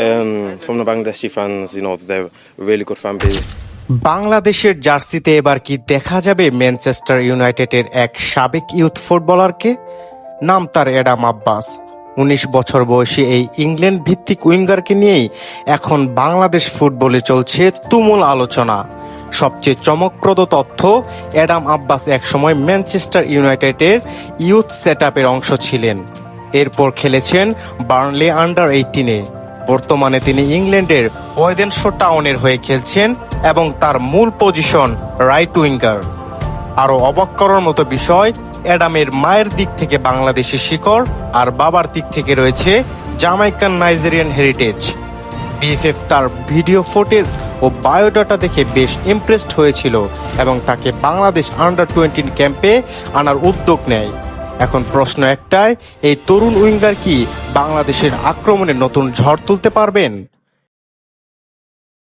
From the Bangladeshi fans, they're really good fan base. বাংলাদেশের জার্সিতে এবার কি দেখা যাবে ম্যানচেস্টার ইউনাইটেডের এক সাবেক ইউথ ফুটবলারকে? নাম তার অ্যাডাম আব্বাস। ১৯ বছর বয়সী এই ইংল্যান্ড ভিত্তিক উইঙ্গারকে নিয়েই এখন বাংলাদেশ ফুটবলে চলছে তুমুল আলোচনা। সবচেয়ে চমকপ্রদ তথ্য, অ্যাডাম আব্বাস একসময় ম্যানচেস্টার ইউনাইটেডের ইউথ সেটআপের অংশ ছিলেন। এরপর খেলেছেন বার্নলি আন্ডার-18-এ। বর্তমানে তিনি ইংল্যান্ডের ওয়েদেনশো টাউনের হয়ে খেলছেন এবং তার মূল পজিশন রাইট উইঙ্গার। আরও অবাক করার মতো বিষয়, অ্যাডামের মায়ের দিক থেকে বাংলাদেশি শিকড় আর বাবার দিক থেকে রয়েছে জামাইকান নাইজেরিয়ান হেরিটেজ। বিএফএফ তার ভিডিও ফুটেজ ও বায়োডাটা দেখে বেশ ইমপ্রেসড হয়েছিল এবং তাকে বাংলাদেশ আন্ডার-20 ক্যাম্পে আনার উদ্যোগ নেয়। এখন প্রশ্ন একটাই, এই তরুণ উইঙ্গার কি বাংলাদেশের আক্রমণে নতুন ঝড় তুলতে পারবেন?